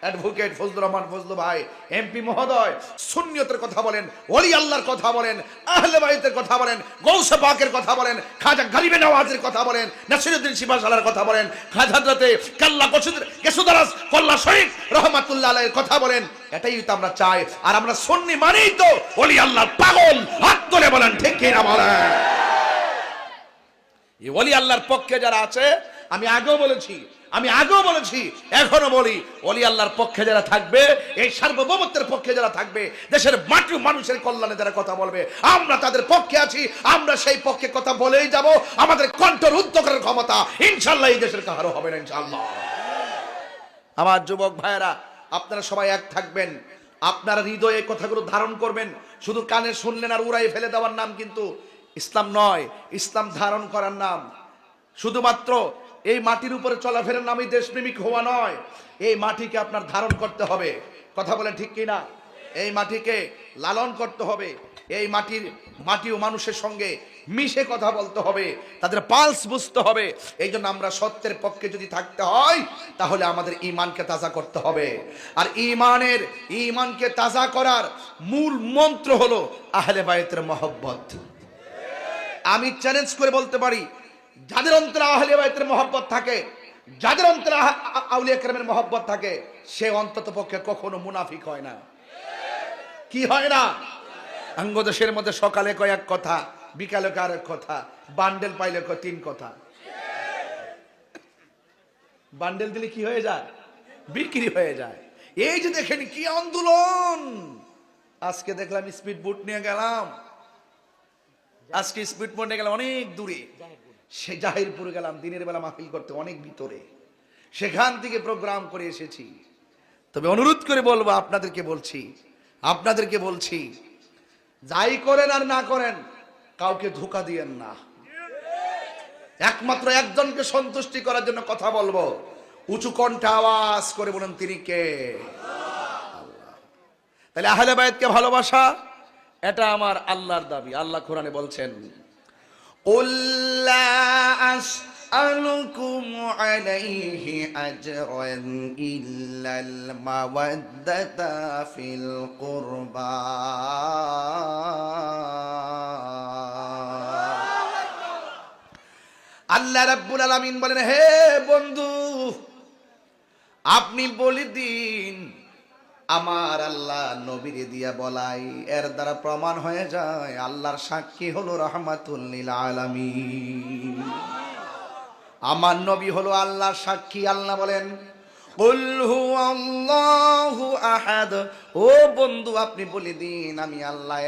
Advocate Fazlur Rahman Fazlu ভাই, MP মহোদয় সুন্নিয়তের কথা বলেন, ওলি আল্লাহর কথা বলেন, আহলে বাইতের কথা বলেন, গৌসে পাকের কথা বলেন, খাজা গরিবে নওয়াজের কথা বলেন, নাসিরউদ্দিন শিবাশালার কথা বলেন, খাজা হযরতে কাল্লা কেশুদারাস কল্লা শরীফ রহমাতুল্লাহ আলাইহির কথা বলেন। এটাই তো আমরা চাই। আর আমরা সুন্নি মানেই তো ওলি আল্লাহর পাগল। হাত তুলে বলেন ঠিক কি না বলেন? এই ওলি আল্লাহর পক্ষে যারা আছে, আমি আগেও বলেছি এখনো বলি, ওলি আল্লাহর পক্ষে যারা থাকবে, এই সার্বভৌমত্বের পক্ষে যারা থাকবে, দেশের মাটি মানুষের কল্যাণে যারা কথা বলবে, আমরা তাদের পক্ষে আছি। আমরা সেই পক্ষে কথা বলেই যাব। আমাদের কণ্ঠ রুদ্ধ করার ক্ষমতা ইনশাআল্লাহ এই দেশের কারো হবে না ইনশাআল্লাহ। আমার যুবক ভাইয়েরা, আপনারা সবাই এক থাকবেন, আপনারা হৃদয়ে কথাগুলো ধারণ করবেন। শুধু কানে শুনলেন আর উড়াই ফেলে দেওয়ার নাম কিন্তু ইসলাম নয়। ইসলাম ধারণ করার নাম। শুধুমাত্র এই মাটির উপরে চলাফেরার নামই দেশপ্রেমিক হওয়া নয়। এই মাটিকে আপনার ধারণ করতে হবে। কথা বলেন ঠিক কিনা? এই মাটিকে লালন করতে হবে। এই মাটি ও মানুষের সঙ্গে মিশে কথা বলতে হবে, তাদের পালস বুঝতে হবে। এই জন্য আমরা সত্যের পক্ষে যদি থাকতে হয়, তাহলে আমাদের ঈমানকে তাজা করতে হবে। আর ঈমানকে তাজা করার মূল মন্ত্র হলো আহলে বায়তের মহব্বত। আমি চ্যালেঞ্জ করে বলতে পারি, যাদের অন্তরে আহলে বায়তের মহব্বত থাকে, যাদের অন্তরে আউলিয়া কেরামের মহব্বত থাকে, সে অন্তত পক্ষে কখনো মুনাফিক হয় না। কি হয় না? আঙ্গদেশের মধ্যে সকালে কয় এক কথা, বিকালে কয় আরেক কথা, বান্ডেল পাইলে কয় তিন কথা। বান্ডেল দিলে কি হয়ে যায়? বিক্রি হয়ে যায়। এই যে দেখেন কি আন্দোলন। আজকে দেখলাম স্পিড বোট নিয়ে গেলাম, অনেক দূরে, সে জাহিরপুরে গেলাম দিনের বেলা মাহফিল করতে, অনেক ভিতরে, সেখান থেকে প্রোগ্রাম করে এসেছি। তবে অনুরোধ করে বলবো, আপনাদেরকে বলছি, যাই করেন আর না করেন, কাউকে ধোঁকা দিয়েন না। একমাত্র একজনকে সন্তুষ্টি করার জন্য কথা বলবো। উঁচু কণ্ঠে আওয়াজ করে বলুন, তিনি কে? আল্লাহ। তাহলে আহলে বায়তকে ভালোবাসা, এটা আমার আল্লাহর দাবি। আল্লাহ কোরআনে বলছেন, কুল লা আসআলুকুম আলাইহি আজরান ইল্লাল মাওয়াদ্দাতা ফিল কুরবা। আল্লাহ রাব্বুল আলামিন বলেন, হে বন্ধু, আপনি বলে দিন, আমার আল্লাহ নবীরে দিয়া বলাই, এর দ্বারা প্রমাণ হয়ে যায় আল্লাহর সাক্ষী হলো রাহমাতুল লিল আলামিন। আমার নবী হলো আল্লাহর সাক্ষী। আল্লাহ বলেন, কুল হুয়াল্লাহু আহাদ। ও বন্ধু, আপনি বলে দিন, আমি আল্লাহ